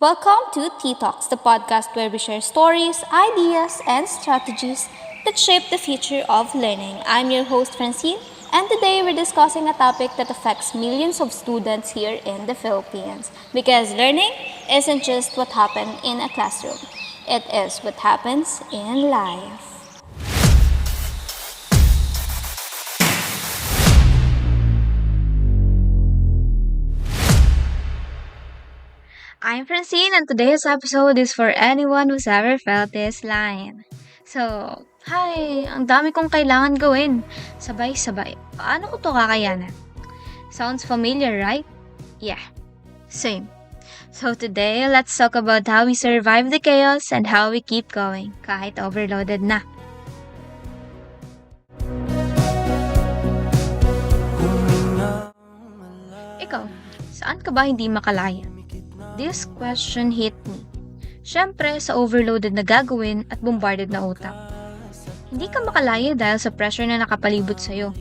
Welcome to Tea Talks, the podcast where we share stories, ideas, and strategies that shape the future of learning. I'm your host, Francine, and today we're discussing a topic that affects millions of students here in the Philippines. Because learning isn't just what happened in a classroom, it is what happens in life. I'm Francine, and today's episode is for anyone who's ever felt this line. So, hi! Ang dami kong kailangan gawin. Sabay-sabay. Paano ko to kakayanan? Sounds familiar, right? Yeah, same. So today, let's talk about how we survive the chaos and how we keep going kahit overloaded na. Ikaw, saan ka ba hindi makalaya? This question hit me. Siyempre, sa overloaded na gagawin at bombarded na utak. Hindi ka makalaya dahil sa pressure na nakapalibot sa'yo.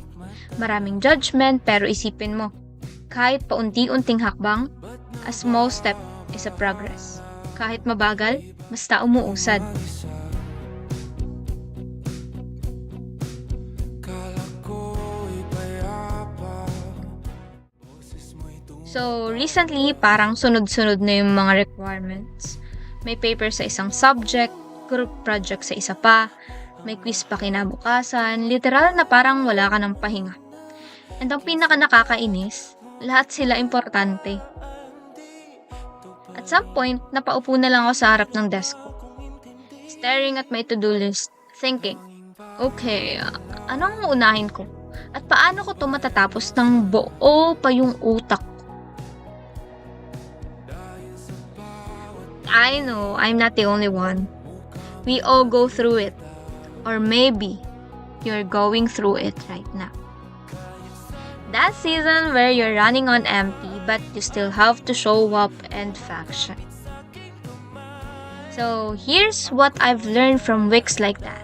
Maraming judgment pero isipin mo, kahit paunti-unting hakbang, a small step is a progress. Kahit mabagal, basta umuusad. So, recently, parang sunod-sunod na yung mga requirements. May paper sa isang subject, group project sa isa pa, may quiz pa kinabukasan, literal na parang wala ka ng pahinga. And ang pinaka nakakainis, lahat sila importante. At some point, napaupo na lang ako sa harap ng desk ko. Staring at my to-do list, thinking, okay, anong uunahin ko? At paano ko to matatapos ng buo pa yung utak ko? I know, I'm not the only one. We all go through it. Or maybe, you're going through it right now. That season where you're running on empty but you still have to show up and function. So, here's what I've learned from weeks like that.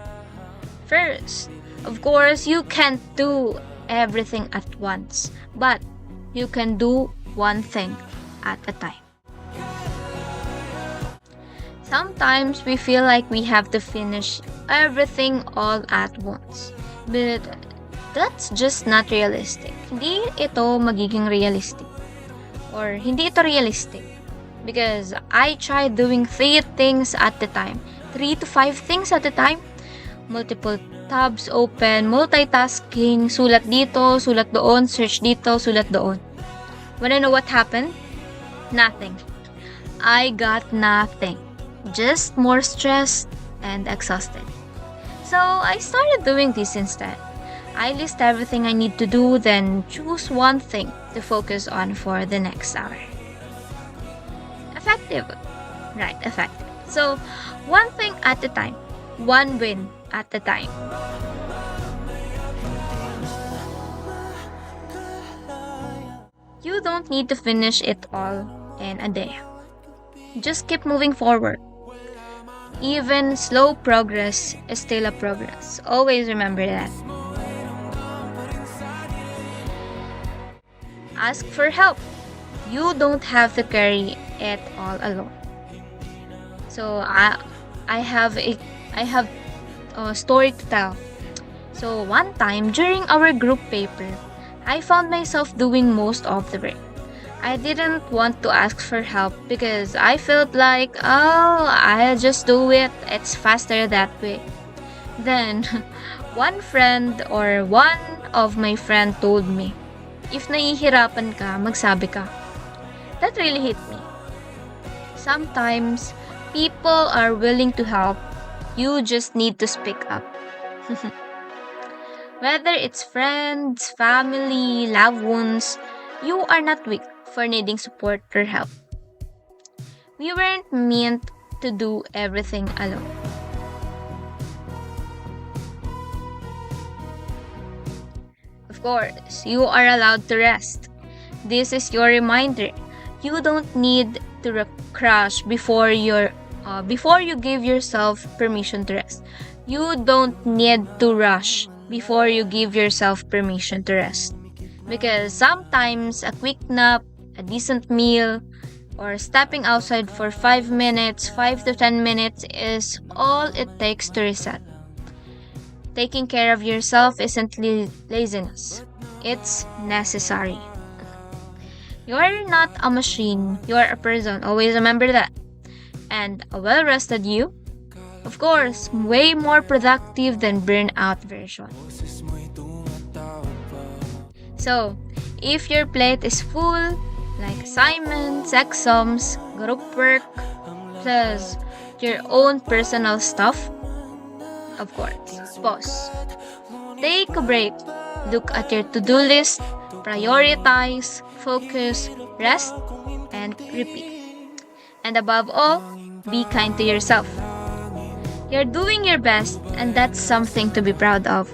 First, of course, you can't do everything at once. But, you can do one thing at a time. Sometimes we feel like we have to finish everything all at once. But that's just not realistic. Hindi ito magiging realistic. Or hindi ito realistic. Because I tried doing 3 things at a time. 3 to 5 things at a time. Multiple tabs open, multitasking, sulat dito, sulat doon, search dito, sulat doon. Wanna know what happened? Nothing. I got nothing. Just more stressed and exhausted. So I started doing this instead. I list everything I need to do, then choose one thing to focus on for the next hour. Effective. Right, effective. So, one thing at a time. One win at a time. You don't need to finish it all in a day. Just keep moving forward. Even slow progress is still a progress. Always remember that. Ask for help. You don't have to carry it all alone. So I have a story to tell. So one time during our group paper, I found myself doing most of the work. I didn't want to ask for help because I felt like, I'll just do it. It's faster that way. Then, one of my friend told me, if nahihirapan ka, magsabi ka. That really hit me. Sometimes, people are willing to help. You just need to speak up. Whether it's friends, family, loved ones, you are not weak for needing support or help. We weren't meant to do everything alone. Of course, you are allowed to rest. This is your reminder. You don't need to crash before you give yourself permission to rest. You don't need to rush before you give yourself permission to rest. Because sometimes a quick nap, a decent meal, or stepping outside for 5 minutes, 5 to 10 minutes is all it takes to reset. Taking care of yourself isn't laziness, it's necessary. You're not a machine, you're a person. Always remember that. And a well rested you, of course, way more productive than burnout version. So, if your plate is full, like assignments, exams, group work, plus your own personal stuff, of course, pause. Take a break. Look at your to-do list, prioritize, focus, rest, and repeat. And above all, be kind to yourself. You're doing your best, and that's something to be proud of.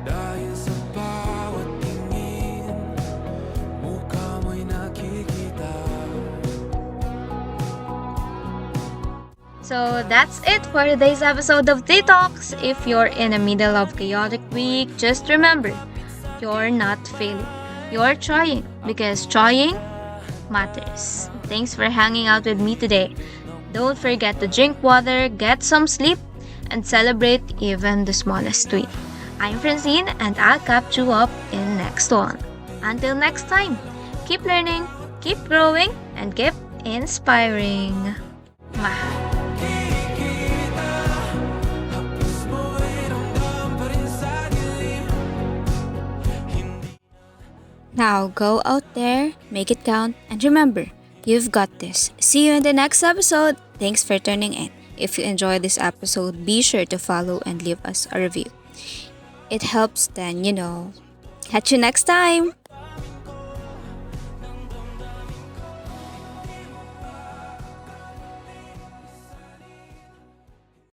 Dahil sa bawat tingin, mukha mo'y nakikita. So that's it for today's episode of Detox. If you're in the middle of chaotic week, just remember, you're not failing. You're trying because trying matters. Thanks for hanging out with me today. Don't forget to drink water, get some sleep, and celebrate even the smallest win. I'm Francine, and I'll catch you up in next one. Until next time, keep learning, keep growing, and keep inspiring. Mahal. Kikita, hapos mo'y ramdam pa rin sa dilim. Hindi Now go out there, make it count, and remember, you've got this. See you in the next episode. Thanks for tuning in. If you enjoyed this episode, be sure to follow and leave us a review. It helps then, Catch you next time.